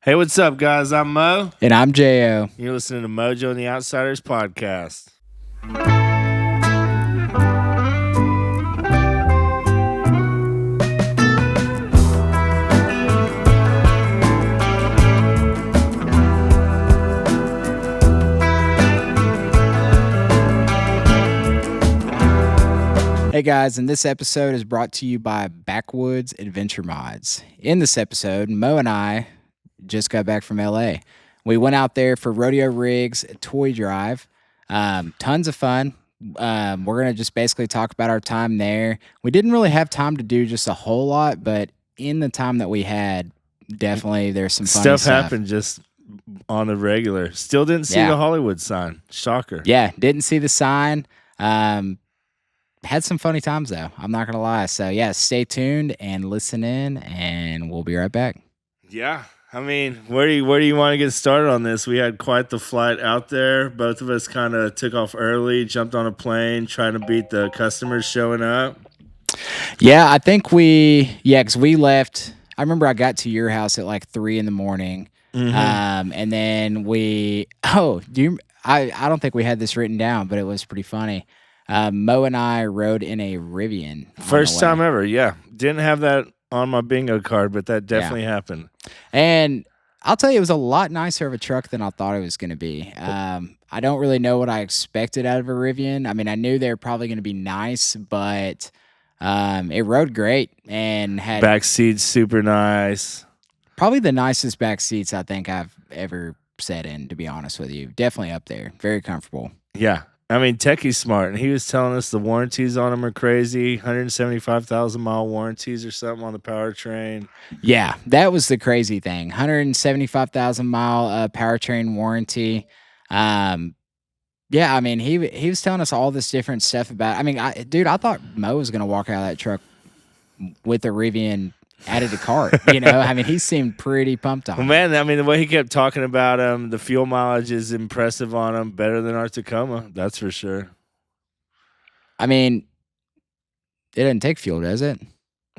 Hey, what's up, guys? I'm Mo. And I'm Jo. You're listening to Mojo and the Outsiders podcast. Hey guys, and this episode is brought to you by Backwoods Adventure Mods. In this episode, Mo and I just got back from LA. We went out there for Rodeo Rigs toy drive. Tons of fun. We're going to just basically talk about our time there. We didn't really have time to do just a whole lot, but in the time that we had, definitely there's some funny Stuff stuff. happened just on the regular. Still didn't see the Hollywood sign. Shocker. Yeah, didn't see the sign. Had some funny times though. I'm not gonna lie. So yeah, stay tuned and listen in, and we'll be right back. Yeah, I mean, where do you want to get started on this? We had quite the flight out there. Both of us kind of took off early, jumped on a plane, trying to beat the customers showing up. Yeah, I think because we left. I remember I got to your house at like 3 a.m. And then I don't think we had this written down, but it was pretty funny. Mo and I rode in a Rivian. First time ever, yeah. Didn't have that on my bingo card, but that definitely happened. And I'll tell you, it was a lot nicer of a truck than I thought it was going to be. I don't really know what I expected out of a Rivian. I mean, I knew they were probably going to be nice, but it rode great and had back seats super nice. Probably the nicest back seats I think I've ever sat in, to be honest with you. Definitely up there. Very comfortable. Yeah. I mean, Techie's smart, and he was telling us the warranties on them are crazy, 175,000-mile warranties or something on the powertrain. Yeah, that was the crazy thing, 175,000-mile powertrain warranty. Yeah, I mean, he was telling us all this different stuff about. I mean, I thought Mo was going to walk out of that truck with a Rivian added to cart. I mean, he seemed pretty pumped on it. Well, man, I mean, the way he kept talking about him, the fuel mileage is impressive on him, better than our Tacoma, that's for sure. I mean, it doesn't take fuel, does it?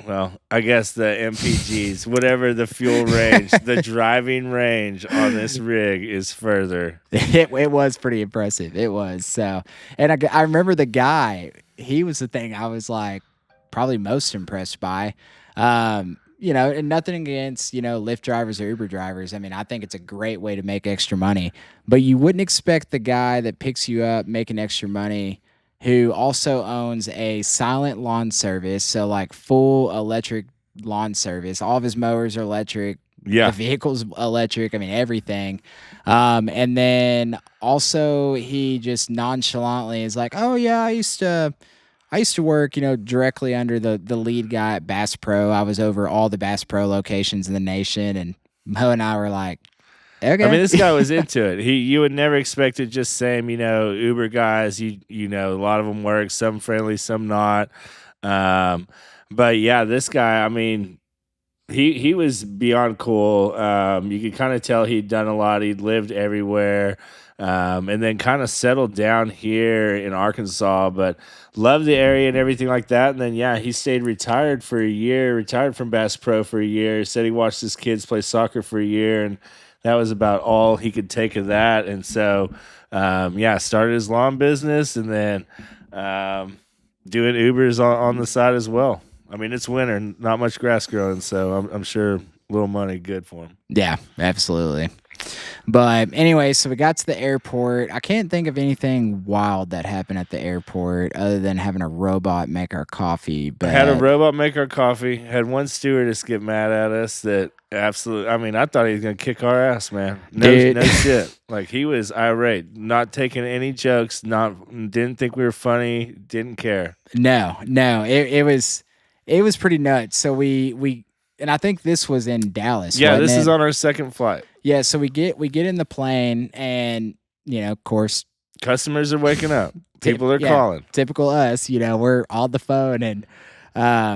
Well, I guess the MPGs, whatever the fuel range, the driving range on this rig is further. It was pretty impressive. It was. So, and I remember the guy, he was the thing I was like probably most impressed by. And nothing against, Lyft drivers or Uber drivers. I mean, I think it's a great way to make extra money, but you wouldn't expect the guy that picks you up making extra money who also owns a silent lawn service. So like full electric lawn service. All of his mowers are electric. Yeah. The vehicle's electric. I mean, everything. And then also he just nonchalantly is like, oh yeah, I used to work, directly under the lead guy at Bass Pro. I was over all the Bass Pro locations in the nation, and Mo and I were like, okay. I mean, this guy was into it. You would never expect it. Just same, Uber guys. A lot of them work. Some friendly, some not. But yeah, this guy. I mean, he was beyond cool. You could kind of tell he'd done a lot. He'd lived everywhere. And then kind of settled down here in Arkansas, but loved the area and everything like that. And then, he stayed retired for a year, retired from Bass Pro for a year, said he watched his kids play soccer for a year, and that was about all he could take of that. And so, started his lawn business and then doing Ubers on the side as well. I mean, it's winter, not much grass growing, so I'm sure little money good for him. Yeah, absolutely. But anyway, so we got to the airport. I can't think of anything wild that happened at the airport other than having a robot make our coffee. But had a robot make our coffee. Had one stewardess get mad at us that absolutely. I mean, I thought he was gonna kick our ass, man. No shit. Like he was irate, not taking any jokes. Didn't think we were funny. Didn't care. No. It was pretty nuts. So we. And I think this was in Dallas. Yeah, this is on our second flight. Yeah, so we get in the plane, and of course, customers are waking up. People are calling. Typical us. We're on the phone and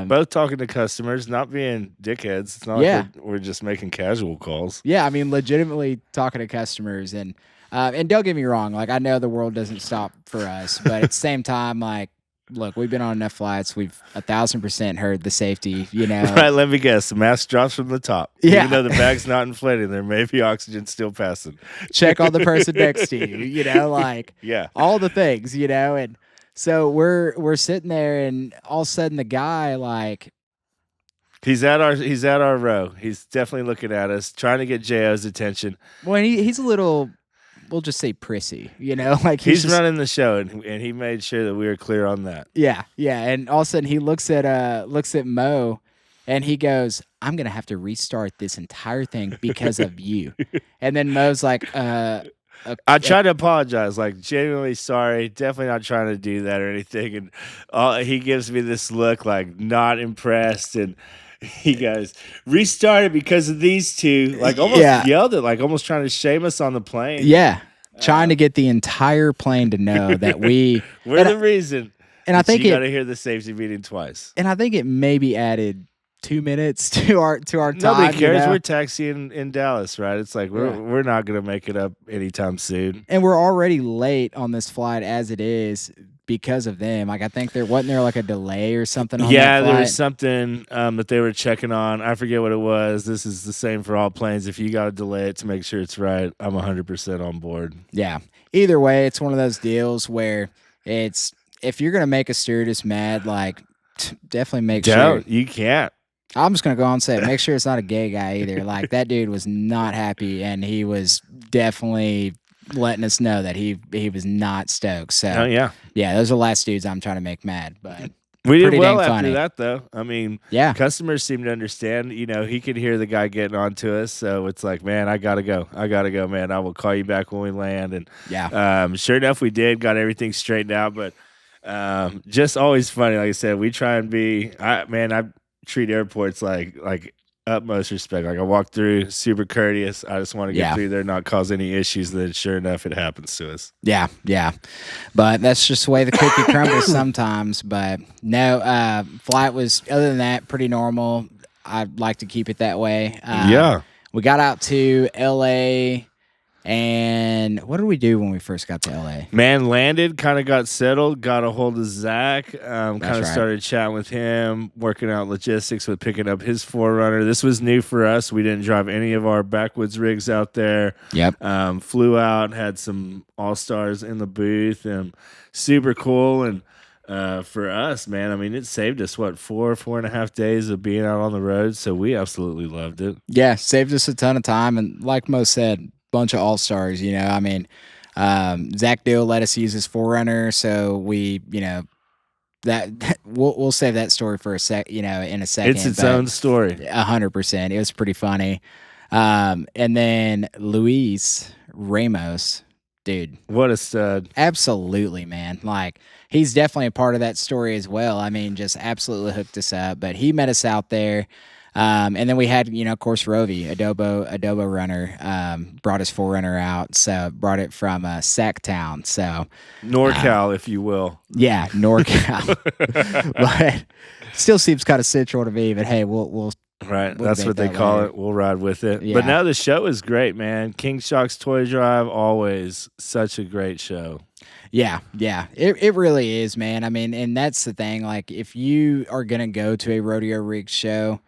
both talking to customers, not being dickheads. It's not like we're just making casual calls. Yeah, I mean, legitimately talking to customers, and don't get me wrong. Like I know the world doesn't stop for us, but at the same time, like look, we've been on enough flights. We've 1,000% heard the safety. You All know, right, let me guess. The mask drops from the top. Even yeah. though the bag's not inflating, there may be oxygen still passing. Check on the person next to you. You know, like Yeah. all the things. You know, and so we're sitting there, and all of a sudden the guy like He's at our row. He's definitely looking at us, trying to get JO's attention. well, he's a little, we'll just say prissy, you know, like He's just running the show, and he made sure that we were clear on that. yeah, yeah. And all of a sudden he looks at Mo, and he goes, "I'm gonna have to restart this entire thing because of you." And then Mo's like, I tried to apologize, like genuinely sorry, definitely not trying to do that or anything. And he gives me this look, like not impressed, and he goes, "Restart it because of these two," like almost yeah, yelled it, like almost trying to shame us on the plane. yeah, trying to get the entire plane to know that we We're and, the reason. and I think you got it to hear the safety meeting twice. and I think it maybe added 2 minutes to our time. Nobody cares. You know? We're taxiing in Dallas, right? It's like we're not gonna make it up anytime soon. And we're already late on this flight as it is because of them. Like I think there wasn't there like a delay or something on Yeah, that there flight? was something that they were checking on. I forget what it was. This is the same for all planes. If you got to delay it to make sure it's right, I'm 100% on board. Yeah. Either way, it's one of those deals where it's if you're gonna make a stewardess mad, like definitely make sure. You can't. I'm just gonna go on and say it. Make sure it's not a gay guy either. Like that dude was not happy, and he was definitely letting us know that he was not stoked. So Oh yeah, those are the last dudes I'm trying to make mad. But we did pretty well dang after funny. that, though. I mean, Yeah. customers seem to understand. You know, he could hear the guy getting on to us, so it's like, man, I gotta go, man. I will call you back when we land. And Yeah. sure enough, we did. Got everything straightened out, but just always funny. Like I said, we try and be. I treat airports like utmost respect. Like I walk through, super courteous. I just want to get through there, not cause any issues. Then sure enough, it happens to us. Yeah, yeah. But that's just the way the cookie crumbles sometimes. But no, flight was, other than that, pretty normal. I'd like to keep it that way. Yeah. We got out to LA, and what did we do when we first got to LA? Man, landed, kind of got settled, got a hold of Zach, kind of right. started chatting with him, working out logistics with picking up his Forerunner. This was new for us. We didn't drive any of our Backwoods rigs out there. Yep. Flew out, had some all-stars in the booth, and super cool. And for us, man, I mean, it saved us, 4.5 days of being out on the road, so we absolutely loved it. Yeah, saved us a ton of time. And like Mo said, bunch of all-stars, you know. I mean, Zach Diehl let us use his Forerunner, so we, you know, that we'll save that story for a sec, you know, in a second. It's its own story. 100%. It was pretty funny. And then Luis Ramos, dude, what a stud. Absolutely, man. Like he's definitely a part of that story as well. I mean, just absolutely hooked us up. But he met us out there. And then we had, you know, of course, Rovi, Adobo runner, brought his Forerunner out. So brought it from Sacktown. So NorCal, if you will. Yeah, NorCal. But still seems kind of central to me. But hey, we'll right. We'll That's what they call later. it. We'll ride with it. Yeah. But now the show is great, man. King Shock's Toy Drive, always such a great show. Yeah, yeah. It really is, man. I mean, and that's the thing. Like, if you are gonna go to a rodeo rig show,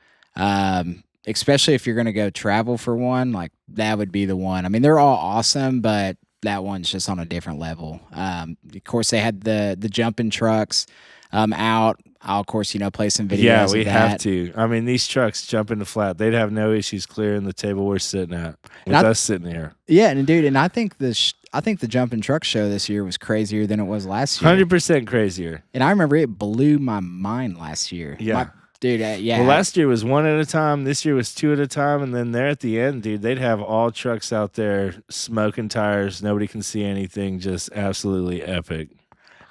especially if you're gonna go travel for one, like that would be the one. I mean, they're all awesome, but that one's just on a different level. Of course, they had the jumping trucks out. I'll, of course, you know, play some videos. Yeah, we of that. have to. I mean, these trucks jump in the flat. They'd have no issues clearing the table we're sitting at with us sitting here. Yeah, and dude, and I think the jumping truck show this year was crazier than it was last year. 100% crazier. And I remember it blew my mind last year. Yeah. Dude, yeah. Well, last year was one at a time. This year was two at a time. And then there at the end, dude, they'd have all trucks out there smoking tires. Nobody can see anything. Just absolutely epic.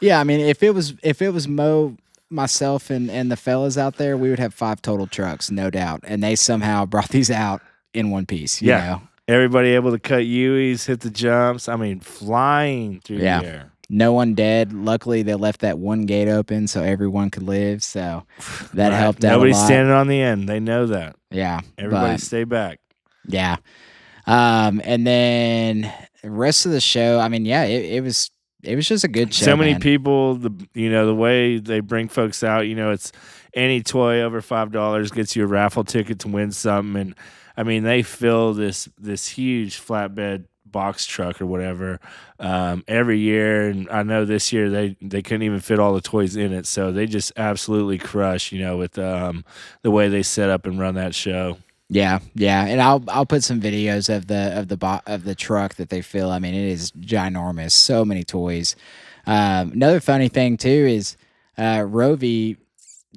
Yeah, I mean, if it was Mo, myself, and the fellas out there, we would have 5 total trucks, no doubt. And they somehow brought these out in one piece. You know? Everybody able to cut U's, hit the jumps. I mean, flying through the air. No one dead. Luckily, they left that one gate open so everyone could live. So that helped out. Nobody's a lot. standing on the end. They know that. Yeah. Everybody stay back. Yeah. And then the rest of the show, I mean, yeah, it was it was just a good show, So many man. people, the way they bring folks out, it's any toy over $5 gets you a raffle ticket to win something, and I mean they fill this huge flatbed box truck or whatever every year, and I know this year they couldn't even fit all the toys in it, so they just absolutely crush, with the way they set up and run that show. Yeah, yeah, and I'll put some videos of the truck that they fill. I mean, it is ginormous. So many toys. Another funny thing too is Rovi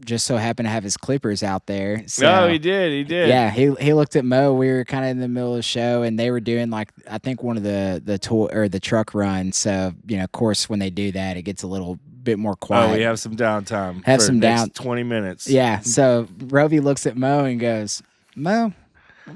just so happened to have his clippers out there. Oh, So he did. yeah, he looked at Mo. We were kind of in the middle of the show, and they were doing like I think one of the toy or the truck runs. So of course, when they do that, it gets a little bit more Oh, we quiet. have some downtime Have for the some down. next 20 minutes. Yeah. So Rovi looks at Mo and goes, Mo,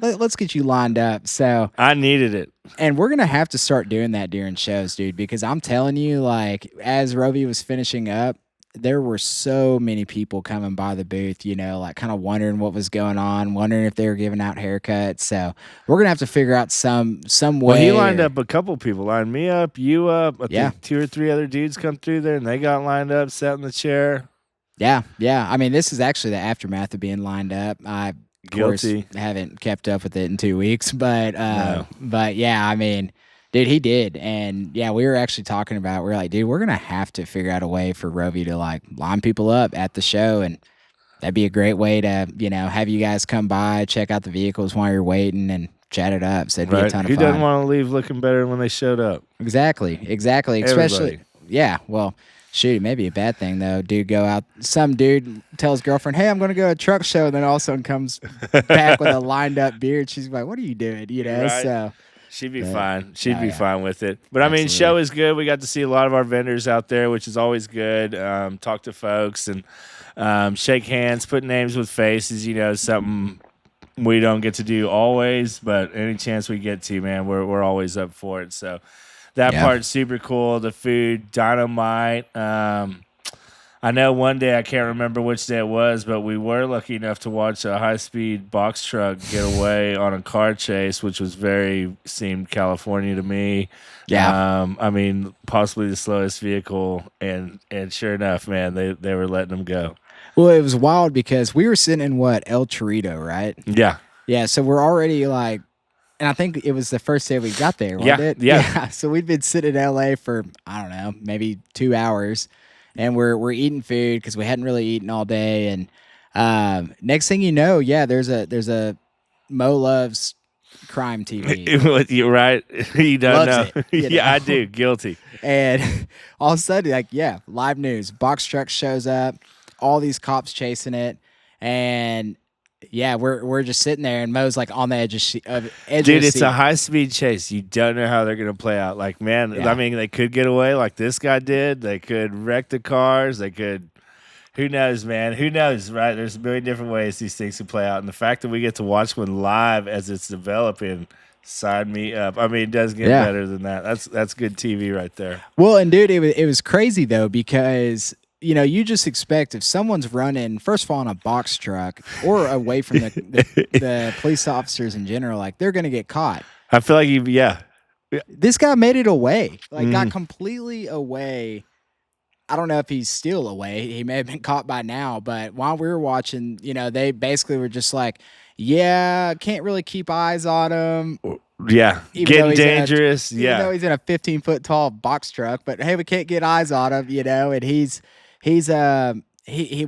let's get you lined up. So, I needed it. and we're gonna have to start doing that during shows, dude, because I'm telling you, like, as Rovi was finishing up, there were so many people coming by the booth, like kind of wondering what was going on, wondering if they were giving out haircuts. So we're gonna have to figure out some Well, he way. lined up a couple people, lined me up, you up. I Yeah. think 2 or 3 other dudes come through there, and they got lined up, sat in the chair. Yeah, yeah. I mean, this is actually the aftermath of being lined up. I, of course, Guilty. haven't kept up with it in 2 weeks, but No. but yeah, I mean, dude, he did, and yeah, we were actually talking about. We're like, dude, we're gonna have to figure out a way for Rovi to like line people up at the show, and that'd be a great way to have you guys come by, check out the vehicles while you're waiting, and chat it up. So it'd be a Right? ton of Who doesn't fun. want to leave looking better when they showed up? Exactly, exactly. Especially, Everybody. yeah. Well, shoot, it may be a bad thing though. Dude, go out. Some dude tells girlfriend, "Hey, I'm going to go to a truck show," and then all of a sudden comes back with a lined up beard. She's like, "What are you doing?" Right? So She'd be but, fine. She'd oh be yeah, fine with it. But I mean, show absolutely. is good. We got to see a lot of our vendors out there, which is always good. Talk to folks and shake hands, put names with faces. Something we don't get to do always, but any chance we get to, man, we're always up for it. So that Yeah. part's super cool. The food, dynamite. I know one day, I can't remember which day it was, but we were lucky enough to watch a high-speed box truck get away on a car chase, which was seemed California to me. Yeah. I mean, possibly the slowest vehicle, and sure enough, man, they were letting them go. Well, it was wild because we were sitting in what El Torito, right? Yeah, Yeah. So we're already like. And I think it was the first day we got there, wasn't yeah, it? yeah. Yeah. So we'd been sitting in LA for I don't know, maybe 2 hours, and we're eating food because we hadn't really eaten all day. And next thing you know, yeah, there's a Mo loves crime TV, You're right. You don't loves know. it, Yeah, I do. Guilty. and all of a sudden, like yeah, live news, box truck shows up, all these cops chasing it, and yeah, we're just sitting there, and Mo's like on the edge of Dude, the it's a seat. high speed chase. You don't know how they're going to play out. Like, man, I Yeah. mean, they could get away like this guy did. They could wreck the cars. They could, who knows, man? Who knows, right? There's a million different ways these things can play out. And the fact that we get to watch one live as it's developing, sign me up. I mean, it does get Yeah. better than that. That's good TV right there. Well, and dude, it was crazy though because you just expect if someone's running first of all in a box truck or away from the police officers in general, like they're gonna get caught. I feel like yeah. This guy made it away, like got Mhm. completely away. I don't know if he's still away. He may have been caught by now, but while we were watching, they basically were just like, "Yeah, can't really keep eyes on him." Yeah. Even though Getting he's in a dangerous. even though Yeah. he's in a 15-foot tall box truck, but hey, we can't get eyes on him, and he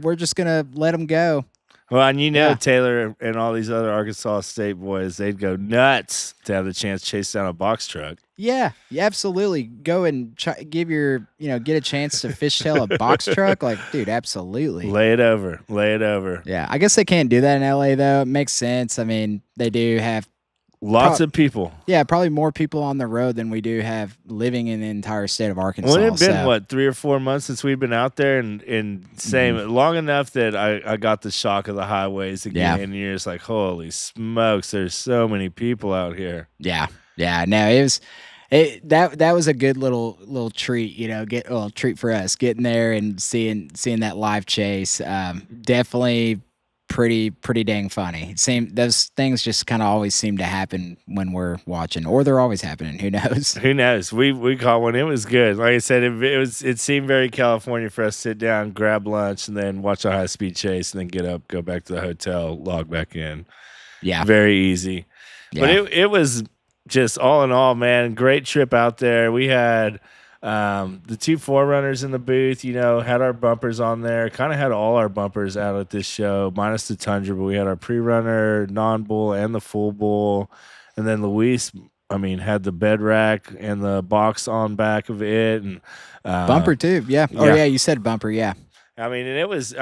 we're just gonna let him go. Well, and Yeah. Taylor and all these other Arkansas State boys, they'd go nuts to have the chance to chase down a box truck. Yeah, absolutely. Go and give get a chance to fishtail a box truck, like, dude, absolutely. Lay it over. Lay it over. Yeah, I guess they can't do that in LA though. It makes sense. I mean, they do have Lots of people. yeah, probably more people on the road than we do have living in the entire state of Arkansas. Well, it's been so- what 3 or 4 months since we've been out there, and same long enough that I got the shock of the highways again. Yeah. And you're just like, holy smokes, there's so many people out here. Yeah, yeah. No, that was a good little treat. Treat for us getting there and seeing that live chase. Definitely pretty dang funny. Those things just kind of always seem to happen when we're watching, or they're always happening. Who knows? Who knows? We caught one. It was good. Like I said, it seemed very California for us to sit down, grab lunch, and then watch a high speed chase, and then get up, go back to the hotel, log back in. Yeah, Very easy. But yeah. it was just all in all, man, great trip out there. We had the two forerunners in the booth, had our bumpers on there. Kind of had all our bumpers out at this show, minus the Tundra, but we had our pre-runner, non-bull, and the full bull. And then Luis, had the bed rack and the box on back of it. And Bumper too, yeah. Oh yeah, you said bumper, yeah. and it was,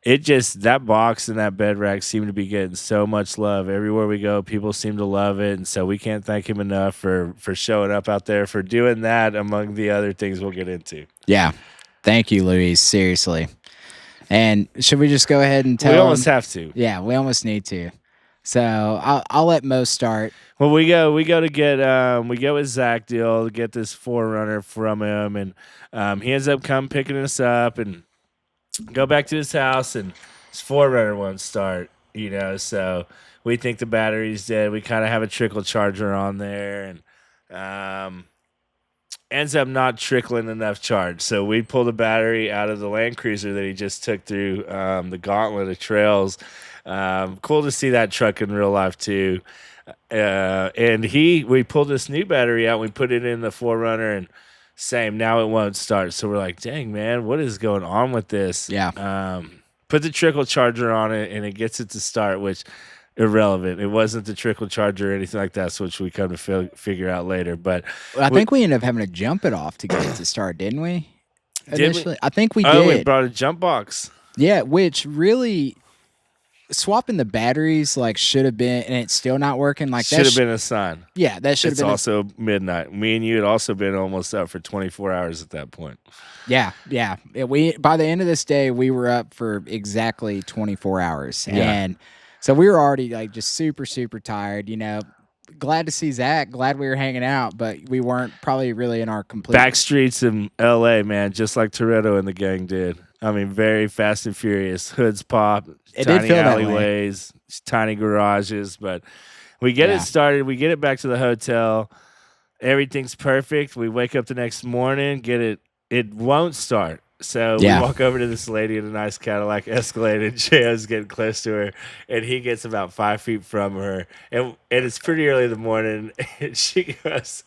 it just, that box and that bed rack seemed to be getting so much love everywhere we go. People seem to love it, and so we can't thank him enough for showing up out there, for doing that among the other things we'll get into. Yeah, thank you, Luis. Seriously. And should we just go ahead and tell? We almost have to. Yeah, we almost need to. So I'll let Mo start. Well, we go to get we go with Zach Diehl to get this forerunner from him, and he ends up picking us up and go back to his house, and his forerunner won't start. So we think the battery's dead. We kind of have a trickle charger on there, and ends up not trickling enough charge. So we pull the battery out of the Land Cruiser that he just took through the gauntlet of trails. Cool to see that truck in real life too. And we pulled this new battery out. We put it in the forerunner, and same. Now it won't start. So we're like, dang, man, what is going on with this? Yeah. Put the trickle charger on it, and it gets it to start, which irrelevant. It wasn't the trickle charger or anything like that, which we come to figure out later. But I think we ended up having to jump it off to get it to start, didn't we? Initially, I think we did. Oh, we brought a jump box. Yeah, which really swapping the batteries should have been, and it's still not working. Should have been a sign. Yeah, that should have been. It's also midnight. Me and you had also been almost up for 24 hours at that point. Yeah. We by the end of this day, we were up for exactly 24 hours, and so we were already just super super tired. Glad to see Zach. Glad we were hanging out, but we weren't probably really in our complete back streets in L.A. Man, just like Toretto and the gang did. Very Fast and Furious. Hoods pop, tiny alleyways, tiny garages. But we get it started. We get it back to the hotel. Everything's perfect. We wake up the next morning, get it. It won't start. So we walk over to this lady in a nice Cadillac Escalade, and J.O.'s getting close to her, and he gets about 5 feet from her. And it's pretty early in the morning, and she goes,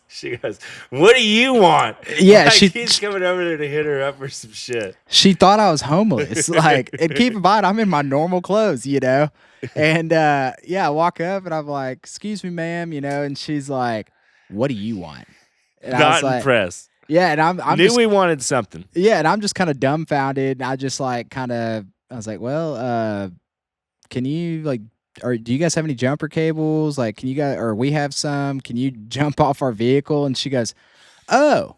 what do you want? Yeah, he's coming over there to hit her up for some shit. She thought I was homeless. And keep in mind, I'm in my normal clothes, And I walk up, and I'm like, excuse me, ma'am, and she's like, what do you want? And Not impressed. Yeah, and I'm knew we wanted something. Yeah, and I'm just kind of dumbfounded. I just I was like, well, can you or do you guys have any jumper cables? Can you guys, or we have some? Can you jump off our vehicle? And she goes, oh,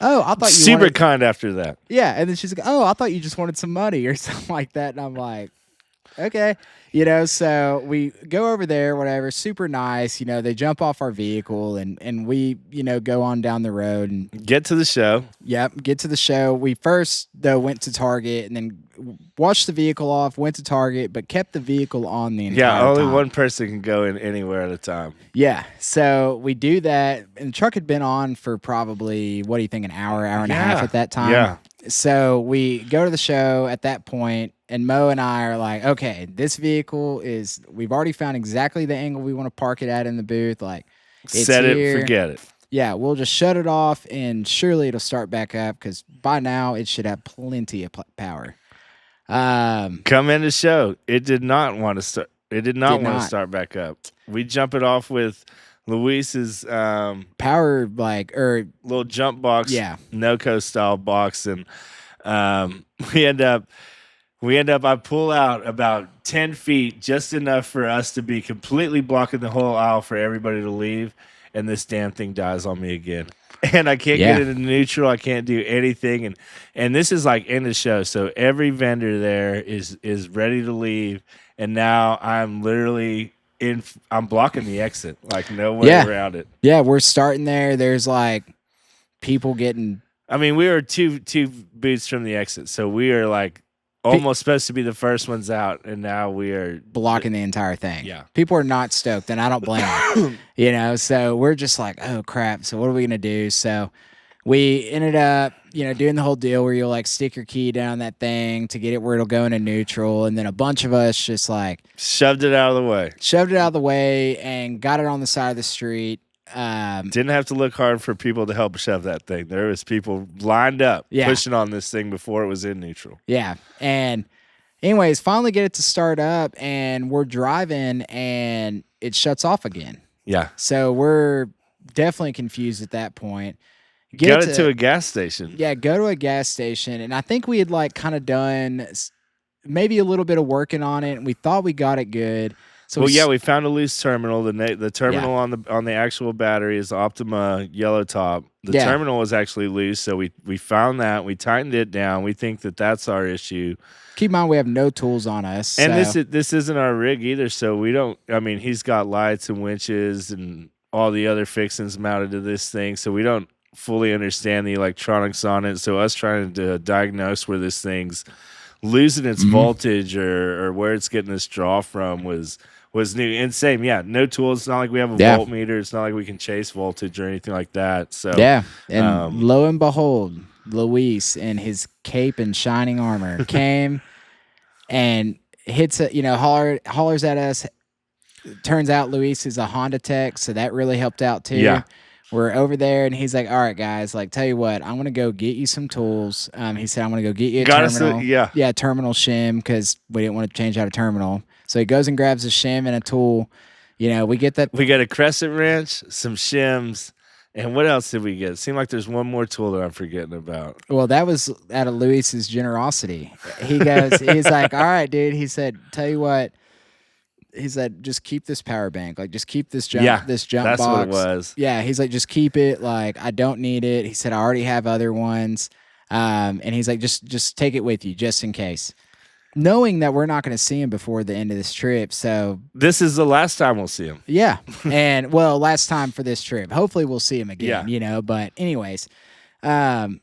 I thought you super kind after that. Yeah, and then she's like, oh, I thought you just wanted some money or something like that. And I'm like, okay. So we go over there, whatever, super nice. They jump off our vehicle, and we, go on down the road and get to the show. Yep, get to the show. We first, though, went to Target and then washed the vehicle off, went to Target, but kept the vehicle on the entire time. Yeah, only one person can go in anywhere at a time. Yeah, so we do that, and the truck had been on for probably, what do you think, an hour and a half at that time? Yeah. So we go to the show at that point, and Mo and I are like, okay, this vehicle we've already found exactly the angle we want to park it at in the booth. It's set it, here. forget it. Yeah, we'll just shut it off, and surely it'll start back up because by now it should have plenty of power. Come in the show. It did not want to start. It did not want to start back up. We jump it off with Luis's power, or little jump box, NoCo style box, and we end up. I pull out about 10 feet, just enough for us to be completely blocking the whole aisle for everybody to leave, and this damn thing dies on me again. And I can't get it into neutral. I can't do anything. And this is in the show. So every vendor there is ready to leave. And now I'm literally I'm blocking the exit. No way around it. Yeah, we're starting there. There's people getting. We were two booths from the exit. So we are almost supposed to be the first ones out, and now we are blocking the entire thing. Yeah. People are not stoked, and I don't blame them. So we're just like, oh crap. So what are we gonna do? So we ended up, doing the whole deal where you'll like stick your key down that thing to get it where it'll go into neutral, and then a bunch of us just like shoved it out of the way and got it on the side of the street. Didn't have to look hard for people to help shove that thing. There was people lined up pushing on this thing before it was in neutral. Yeah. And anyways, finally get it to start up, and we're driving and it shuts off again. Yeah. So we're definitely confused at that point. Got it to a gas station. Yeah, go to a gas station. And I think we had like kind of done maybe a little bit of working on it, and we thought we got it good. So we found a loose terminal. The terminal on the actual battery is Optima yellow top. The terminal was actually loose, so we found that. We tightened it down. We think that that's our issue. Keep in mind, we have no tools on us. And this isn't our rig either, so we don't – I mean, he's got lights and winches and all the other fixings mounted to this thing, so we don't fully understand the electronics on it. So us trying to diagnose where this thing's losing its voltage or where it's getting this draw from was new. And same, no tools. It's not like we have a voltmeter. It's not like we can chase voltage or anything like that. So and lo and behold, Luis in his cape and shining armor came and hits it, hollers at us. Turns out Luis is a Honda tech, so that really helped out too. Yeah. We're over there, and he's like, all right, guys, like, tell you what, I'm going to go get you some tools. He said, I'm going to go get you a terminal. Terminal shim, because we didn't want to change out a terminal. So he goes and grabs a shim and a tool. We get that. We got a crescent wrench, some shims, and what else did we get? It seemed like there's one more tool that I'm forgetting about. Well, that was out of Luis's generosity. He's like, all right, dude. He said, tell you what. He said, just keep this power bank. Like, just keep this jump box. That's what it was. Yeah, he's like, just keep it. Like, I don't need it. He said, I already have other ones. And he's like, just take it with you, just in case. Knowing that we're not going to see him before the end of this trip. So this is the last time we'll see him. Yeah. And, last time for this trip. Hopefully we'll see him again, But anyways, and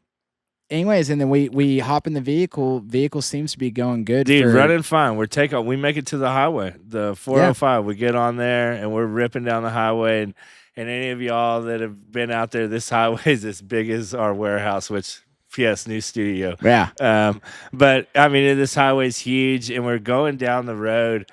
then we hop in the vehicle. Vehicle seems to be going good. Dude, running fine. We make it to the highway, the 405. We get on there, and we're ripping down the highway. And any of y'all that have been out there, this highway is as big as our warehouse, which, P.S., new studio. Yeah. But, I mean, this highway is huge, and we're going down the road.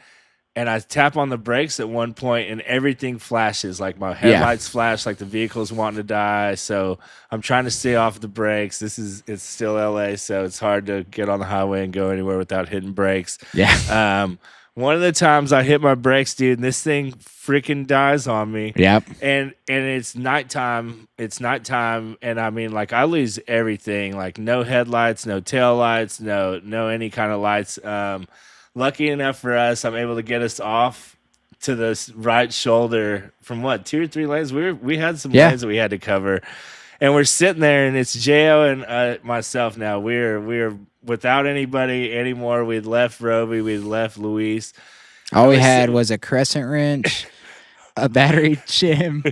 And I tap on the brakes at one point, and everything flashes. Like my headlights flash, like the vehicle's wanting to die. So I'm trying to stay off the brakes. It's still LA, so it's hard to get on the highway and go anywhere without hitting brakes. Yeah. One of the times I hit my brakes, dude, and this thing freaking dies on me. Yep. And it's nighttime. And I mean, like, I lose everything. Like, no headlights, no tail lights, no any kind of lights. Lucky enough for us, I'm able to get us off to the right shoulder from 2 or 3 lanes. We had some lanes that we had to cover, and we're sitting there, and it's Jo and myself now. We're without anybody anymore. We'd left Roby, we'd left Luis. All we had was a crescent wrench, a battery shim,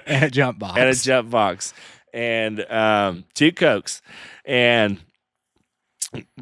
and a jump box. And 2 Cokes, and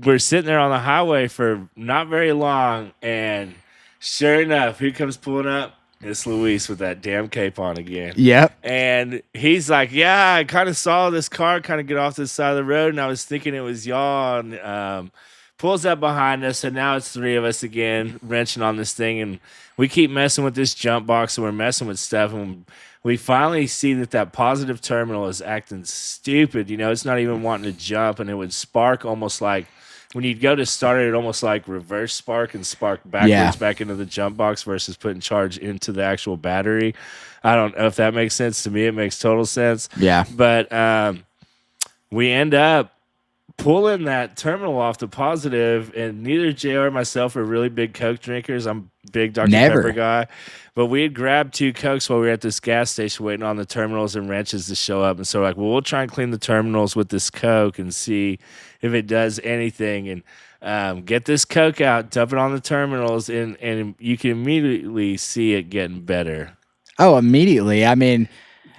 we're sitting there on the highway for not very long, and sure enough, who comes pulling up? It's Luis with that damn cape on again. Yep. And he's like, yeah, I kind of saw this car kind of get off to the side of the road, and I was thinking it was y'all. And pulls up behind us, and now it's 3 of us again wrenching on this thing, and we keep messing with this jump box, and we're messing with stuff, and we finally see that positive terminal is acting stupid. It's not even wanting to jump, and it would spark almost like when you'd go to start it, almost like reverse spark and spark backwards back into the jump box versus putting charge into the actual battery. I don't know if that makes sense. To me, it makes total sense. Yeah. But we end up pulling that terminal off the positive, and neither JR or myself are really big Coke drinkers. I'm a big Dr. Pepper guy. But we had grabbed 2 Cokes while we were at this gas station waiting on the terminals and wrenches to show up. And so we're like, we'll try and clean the terminals with this Coke and see if it does anything. And get this Coke out, dump it on the terminals, and you can immediately see it getting better. Oh, immediately. I mean,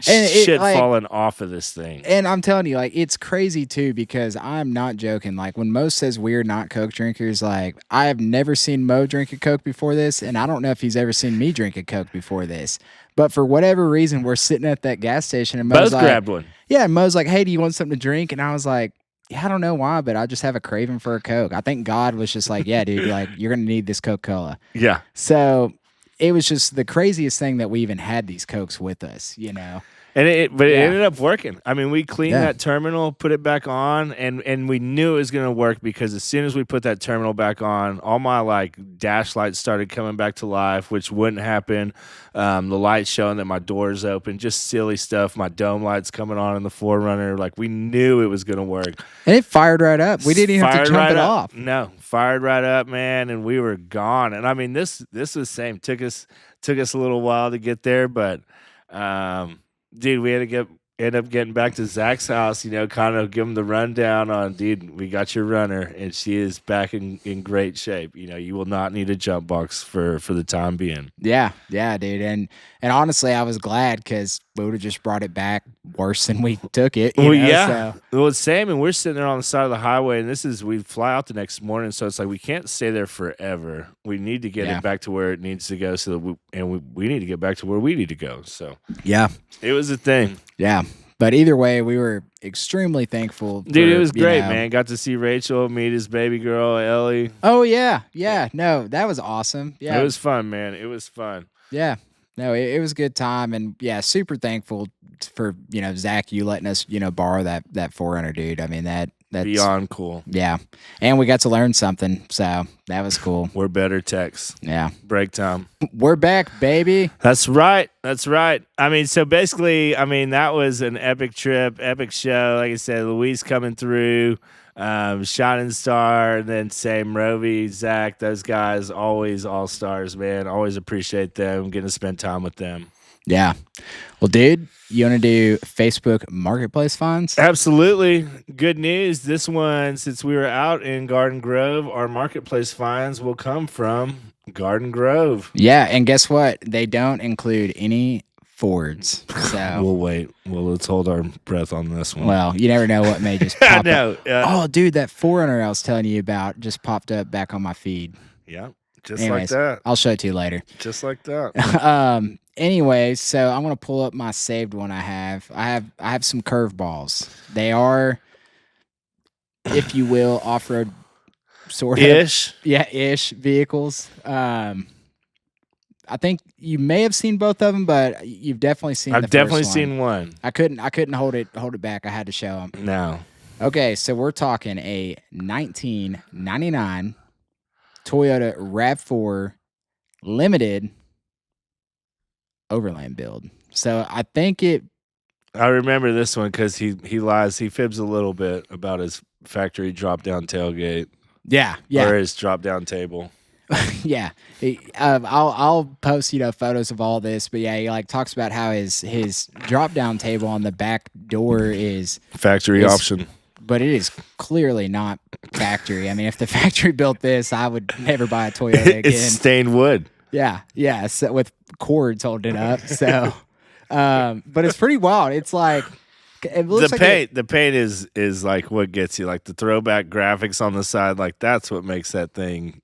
And it shit like falling off of this thing. and I'm telling you, like, it's crazy too because I'm not joking. Like, when Mo says we're not Coke drinkers, like, I have never seen Mo drink a Coke before this, and I don't know if he's ever seen me drink a Coke before this. But for whatever reason, we're sitting at that gas station, and Mo's Both like, grabbed one. yeah, and Mo's like, hey, do you want something to drink? And I was like, yeah, I don't know why, but I just have a craving for a Coke. I think God was just like, yeah, dude, like, you're going to need this Coca-Cola. Yeah. So it was just the craziest thing that we even had these Cokes with us, you know? And it Yeah. ended up working. I mean, we cleaned Yeah. that terminal, put it back on, and we knew it was going to work because as soon as we put that terminal back on, all my like dash lights started coming back to life, which wouldn't happen. The lights showing that my door's open, just silly stuff. My dome lights coming on in the Forerunner, like we knew it was going to work. And it fired right up. We didn't even have to jump it off. No, fired right up, man, and we were gone. And I mean, this was the same. Took us a little while to get there, but. Dude, we had to end up getting back to Zach's house, you know, kind of give him the rundown on, dude, we got your runner, and she is back in great shape. You know, you will not need a jump box for the time being. Yeah, dude. And honestly, I was glad because we would have just brought it back worse than we took it. You know, yeah. So. Well, it's same, and we're sitting there on the side of the highway, and we fly out the next morning, so it's like we can't stay there forever. We need to get it back to where it needs to go, so that we need to get back to where we need to go. So yeah, it was a thing. Yeah. But either way, we were extremely thankful. Dude, it was great, man. Got to see Rachel, meet his baby girl, Ellie. Oh, yeah. Yeah. No, that was awesome. Yeah. It was fun, man. It was fun. Yeah. No, it was a good time. And yeah, super thankful for, Zach, you letting us, borrow that Forerunner, dude. I mean, that's beyond cool. Yeah. And we got to learn something. So that was cool. We're better techs. Yeah. Break time. We're back, baby. That's right. I mean, so basically, that was an epic trip, epic show. Like I said, Luis coming through, Shining Star, and then same Rovi, Zach, those guys, always all stars, man. Always appreciate them, getting to spend time with them. Yeah. Well, dude, you want to do Facebook Marketplace finds? Absolutely. Good news. This one, since we were out in Garden Grove, our Marketplace finds will come from Garden Grove. Yeah, and guess what? They don't include any Fords. So we'll wait. Well, let's hold our breath on this one. Well, you never know what may just pop I know. up. Oh, dude, that Forerunner I was telling you about just popped up back on my feed. Yeah, Anyways, like that. I'll show it to you later. Just like that. Anyways, so I'm gonna pull up my saved one I have. I have some curveballs. They are, if you will, off-road sort of ish vehicles. I think you may have seen both of them, but you've definitely seen. I've definitely seen one. I couldn't hold it back. I had to show them. No. Okay, so we're talking a 1999 Toyota RAV4 Limited Overland build. So I think I remember this one because he lies. He fibs a little bit about his factory drop down tailgate. Yeah. Or his drop down table. Yeah. I'll post photos of all this, but yeah, he like talks about how his drop down table on the back door is factory option. But it is clearly not factory. I mean, if the factory built this, I would never buy a Toyota again. It's stained wood. Yeah, so with cords holding it up. So, but it's pretty wild. It's like it looks the paint is like what gets you, like the throwback graphics on the side. Like that's what makes that thing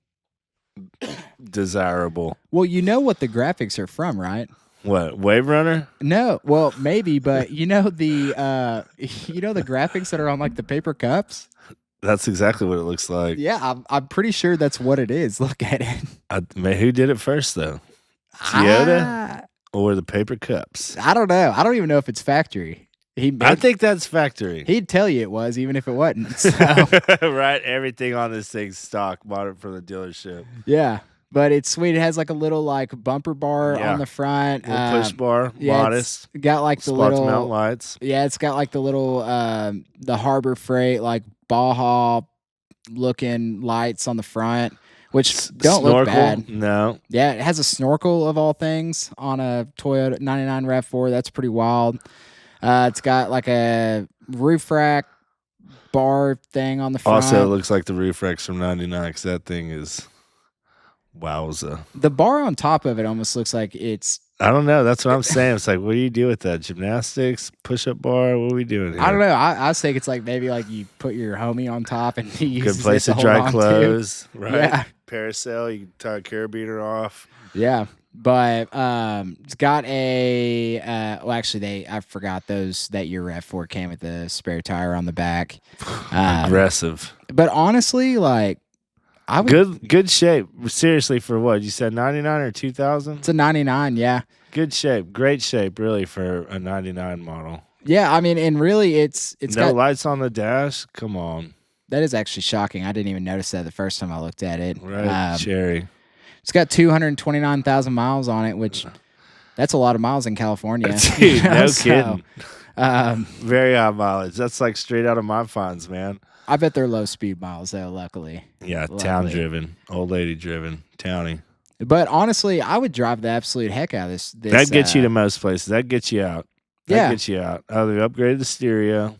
desirable. Well, you know what the graphics are from, right? What, Wave Runner? No, well maybe, but the the graphics that are on like the paper cups. That's exactly what it looks like. Yeah, I'm pretty sure that's what it is. Look at it. Who did it first, though? Toyota or the paper cups? I don't know. I don't even know if it's factory. I think that's factory. He'd tell you it was, even if it wasn't. So. Right? Everything on this thing's stock, bought it from the dealership. Yeah. But it's sweet. It has like a little like bumper bar on the front. Push bar, modest. It's got like the spots little mount lights. Yeah, it's got like the little the Harbor Freight like Baja looking lights on the front, which don't look bad. No. Yeah, it has a snorkel of all things on a Toyota 99 RAV4. That's pretty wild. It's got like a roof rack bar thing on the front. Also, it looks like the roof racks from 99 because that thing is wowza. The bar on top of it almost looks like it's I don't know. That's what I'm saying. It's like, what do you do with that? Gymnastics, push-up bar? What are we doing I don't here? know. I think it's like maybe like you put your homie on top and he Good uses it place to to hold dry on to. clothes, right? Yeah. Parasail, you can tie a carabiner off. Yeah. But it's got a well actually I forgot those that your RAV4 came with the spare tire on the back. Aggressive. But honestly, like I would Good shape. Seriously, for what? You said 99 or 2000? it's a 99, yeah. Good shape. Great shape, really, for a 99 model. Yeah, I mean, and really it's No got lights on the dash? Come on. that is actually shocking. I didn't even notice that the first time I looked at it. Right, Cherry. It's got 229,000 miles on it, which that's a lot of miles in California. Dude, no So, kidding. Um, Very high mileage. That's like straight out of my finds, man. I bet they're low speed miles though, luckily. Yeah, Luckily. town driven, old lady driven, towny. But honestly, I would drive the absolute heck out of this. That gets you to most places. That gets you out. That Yeah. gets you out. Oh, they upgraded the stereo.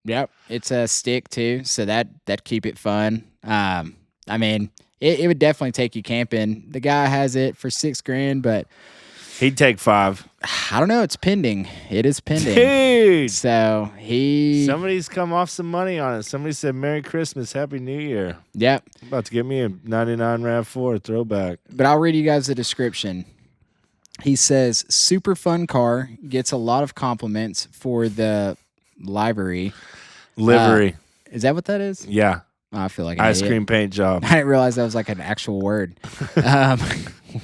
Yep, it's a stick too, so that keep it fun. I mean, it would definitely take you camping. The guy has it for $6,000, but He'd take 5. I don't know. It's pending. It is pending. Dude, So somebody's come off some money on it. Somebody said Merry Christmas, Happy New Year. Yep. I'm about to get me a 99 RAV4 throwback. But I'll read you guys the description. He says, super fun car, gets a lot of compliments for the livery. Livery. Is that what that is? Yeah. Oh, I feel like an Ice idiot. cream paint job. I didn't realize that was like an actual word. um,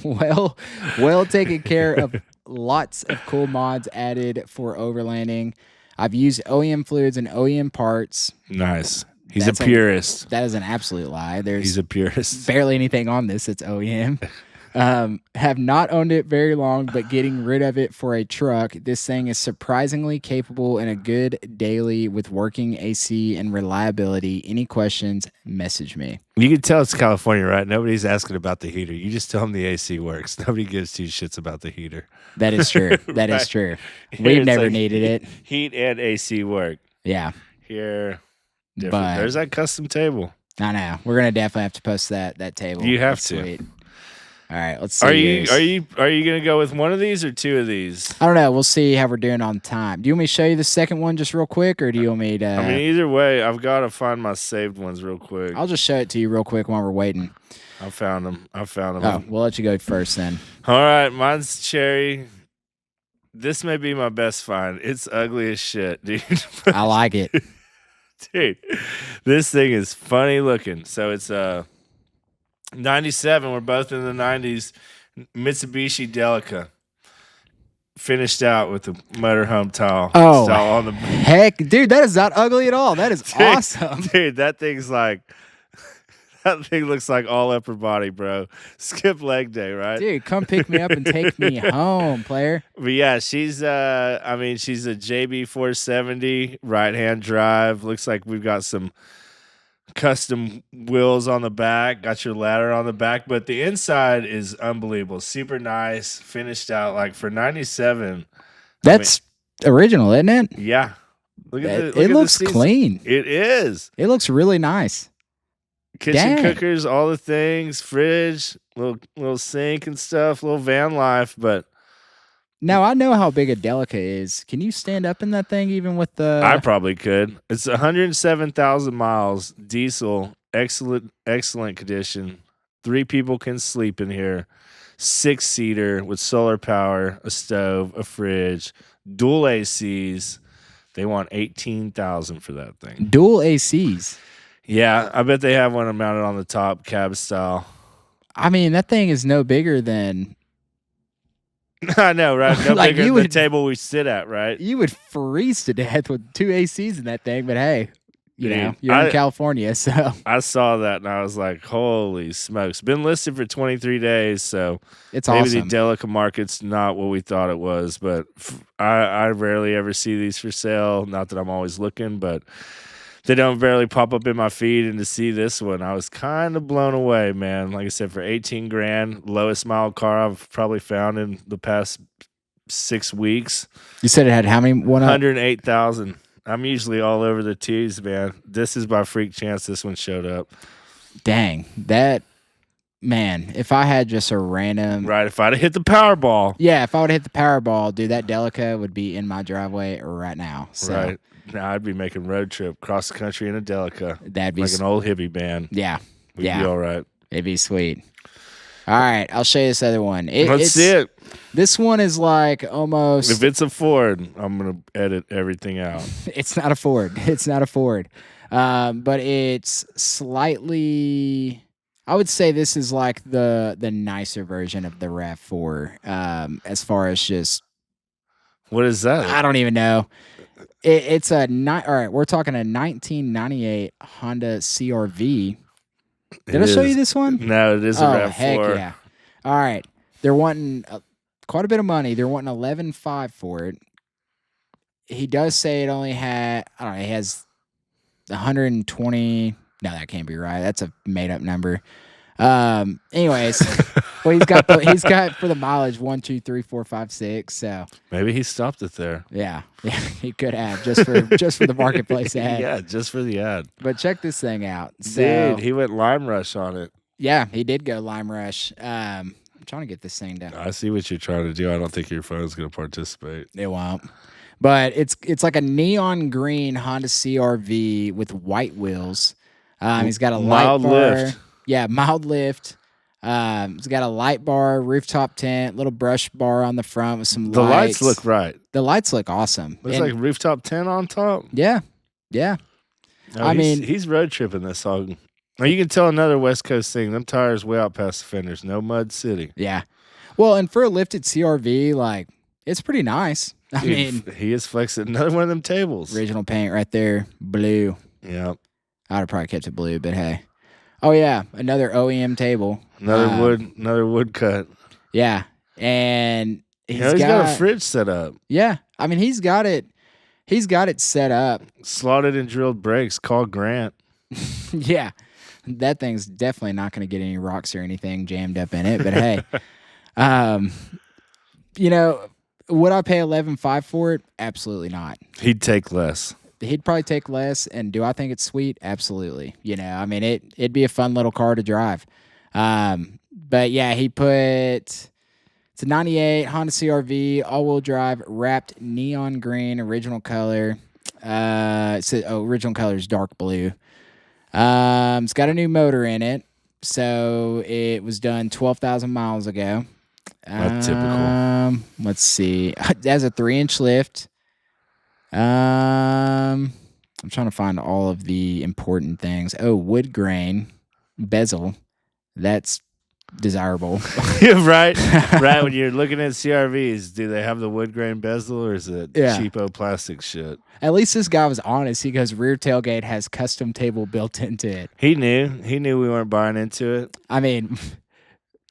well taken care of. Lots of cool mods added for overlanding. I've used OEM fluids and OEM parts. Nice. He's That's a purist. That is an absolute lie. There's He's a purist. barely anything on this that's OEM. Have not owned it very long, but getting rid of it for a truck. This thing is surprisingly capable and a good daily with working AC and reliability. Any questions, message me. You can tell it's California, right? Nobody's asking about the heater. You just tell them the AC works. Nobody gives two shits about the heater. That is true. That is Right. true. Here We've it's never like needed it. Heat and AC work. Yeah, Here, different. but There's that custom table. I know we're gonna definitely have to post that table. You have That's to. sweet. All right, let's see. Are yours. you gonna go with one of these or two of these? I don't know. We'll see how we're doing on time. Do you want me to show you the second one just real quick, or do you want me to? I mean, either way, I've got to find my saved ones real quick. I'll just show it to you real quick while we're waiting. I found them. Oh, we'll let you go first then. All right, mine's cherry. This may be my best find. It's ugly as shit, dude. I like it. Dude, this thing is funny looking. So it's 97. We're both in the 90s. Mitsubishi Delica. Finished out with the motorhome tile. Oh, style on the heck, dude, that is not ugly at all. That is awesome. Dude, that thing's like that thing looks like all upper body, bro. Skip leg day, right? Dude, come pick me up and take me home, player. But yeah, she's she's a JB 470 right-hand drive. Looks like we've got some custom wheels on the back, got your ladder on the back, but the inside is unbelievable. Super nice, finished out like for 97. That's original, isn't it? Yeah. Look at It, the, look at looks the seats. clean. It is. It looks really nice. Kitchen Dang. cookers, all the things, fridge, little sink and stuff, little van life, but Now I know how big a Delica is. Can you stand up in that thing even with the? I probably could. It's 107,000 miles, diesel, excellent condition. 3 people can sleep in here. 6-seater with solar power, a stove, a fridge, dual ACs. They want 18,000 for that thing. Dual ACs. Yeah, I bet they have one mounted on the top, cab style. I mean, that thing is no bigger than I know, right? No Like, bigger you than the would- table we sit at, right? you would freeze to death with 2 ACs in that thing. But hey, you Dude, know you're in California, so I saw that and I was like, holy smokes. Been listed for 23 days, so it's maybe awesome. the Delica market's not what we thought it was, but I rarely ever see these for sale. Not that I'm always looking, but they don't barely pop up in my feed. And to see this one, I was kind of blown away, man. Like I said, for 18 grand, lowest mile car I've probably found in the past 6 weeks. You said it had how many? 108,000. I'm usually all over the T's, man. This is by freak chance this one showed up. Dang, that man, if I had just a random, Right. If I'd have hit the Powerball. yeah, if I would hit the Powerball, dude, that Delica would be in my driveway right now. So Right. Now I'd be making road trip across the country in a Delica. that'd be Like an old hippie band. yeah, We'd yeah, be all right. it'd be sweet. All right, I'll show you this other one. Let's see it. This one is like almost. If it's a Ford, I'm going to edit everything out. It's not a Ford. It's not a Ford. But it's slightly. I would say this is like the nicer version of the RAV4. As far as just, What is that? I don't even know. It's a all right. We're talking a 1998 Honda CRV. Did I show you this one? No, it is a RAV4. Heck yeah! All right, they're wanting quite a bit of money. They're wanting 11.5 for it. He does say it only had, I don't know, it has 120. No, that can't be right. That's a made up number. Anyways, well, he's got for the mileage 1, 2, 3, 4, 5, 6. So Maybe he stopped it there. yeah, he could have just for the marketplace ad. Yeah, just for the ad. But check this thing out. So, Dude, he went Lime Rush on it. yeah, he did go Lime Rush. I'm trying to get this thing down. I see what you're trying to do. I don't think your phone's going to participate. It won't. But it's like a neon green Honda CRV with white wheels. He's got a Mild light bar. lift. Yeah, mild lift. It's got a light bar, rooftop tent, little brush bar on the front with some The lights. lights look right. The lights look awesome. Looks And- like rooftop tent on top. yeah. No, I he's- mean- he's road tripping this song. Now you can tell another West Coast thing. Them tires way out past the fenders. No mud city. Yeah. Well, and for a lifted CRV, like, it's pretty nice. I Dude, mean, he is flexing another one of them tables. original paint right there, blue. Yeah, I'd have probably kept it blue, but hey. Oh yeah, another OEM table. another wood cut. Yeah, and he's got a fridge set up. Yeah, I mean he's got it. He's got it set up. Slotted and drilled brakes. Call Grant. Yeah, that thing's definitely not going to get any rocks or anything jammed up in it. But hey, would I pay 11.5 for it? Absolutely not. He'd take less. He'd probably take less. And do I think it's sweet? Absolutely. I mean it'd be a fun little car to drive. But yeah, it's a 98 Honda CRV, all-wheel drive, wrapped neon green, original color. Original color is dark blue. It's got a new motor in it, so it was done 12,000 miles ago. That's typical. Let's see. It has a 3-inch lift. I'm trying to find all of the important things. Oh, wood grain, bezel. That's desirable. right. When you're looking at CRVs, do they have the wood grain bezel or is it cheapo plastic shit? At least this guy was honest. He goes, rear tailgate has custom table built into it. He knew we weren't buying into it. I mean,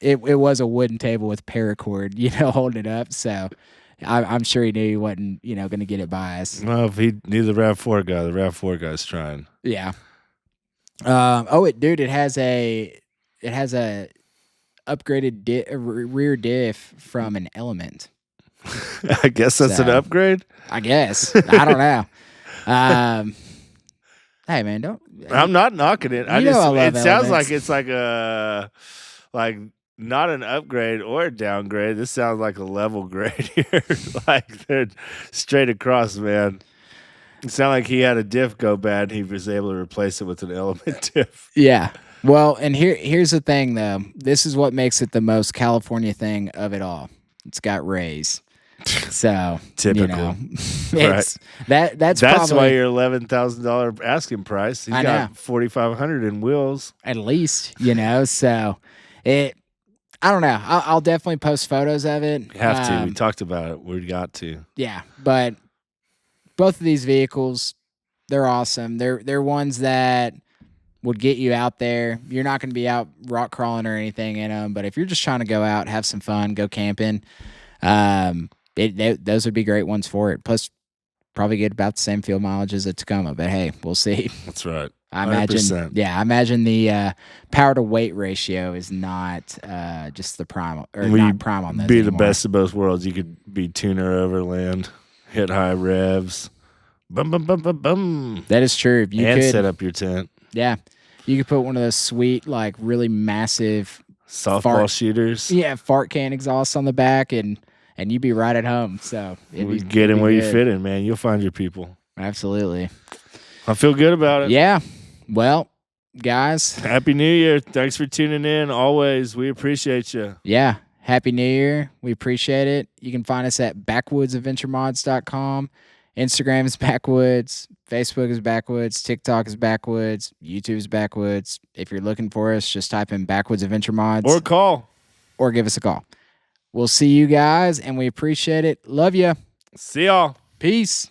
it was a wooden table with paracord, holding it up. So I'm sure he knew he wasn't, going to get it by us. Well, if he knew the RAV4 guy, the RAV4 guy's trying. Yeah. It has a upgraded rear diff from an Element. I guess that's an upgrade. I guess. I don't know. Hey man, I'm not knocking it. I love it sounds Elements. like it's like not an upgrade or a downgrade. This sounds like a level grade here. Like they're straight across, man. It sounded like he had a diff go bad. He was able to replace it with an Element diff. Yeah. Well, and here's the thing though. This is what makes it the most California thing of it all. It's got rays. So typical, it's, right? That's probably why your $11,000 asking price. He's got 4,500 in wheels at least. So it. I don't know. I'll definitely post photos of it. You have to. We talked about it. We got to. Yeah, but both of these vehicles, they're awesome. They're ones that would get you out there. You're not going to be out rock crawling or anything in them, but if you're just trying to go out, have some fun, go camping, those would be great ones for it. Plus, probably get about the same fuel mileage as a Tacoma, but hey, we'll see. That's right. 100%. I imagine the power to weight ratio is not just the prime or not prime on those. Be anymore. the best of both worlds. You could be tuner overland, hit high revs, bum bum bum bum bum. That is true. If you and could set up your tent. Yeah, you could put one of those sweet, like really massive Softball shooters. Yeah, fart can exhaust on the back, and you be right at home. So Get in where you fit in, man. You'll find your people. Absolutely. I feel good about it. Yeah. Well, guys. Happy New Year. Thanks for tuning in. Always. We appreciate you. Yeah. Happy New Year. We appreciate it. You can find us at backwoodsadventuremods.com. Instagram is Backwoods. Facebook is Backwoods. TikTok is Backwoods. YouTube is Backwoods. If you're looking for us, just type in Backwoods Adventure Mods. Or call. Or give us a call. We'll see you guys, and we appreciate it. Love you. See y'all. Peace.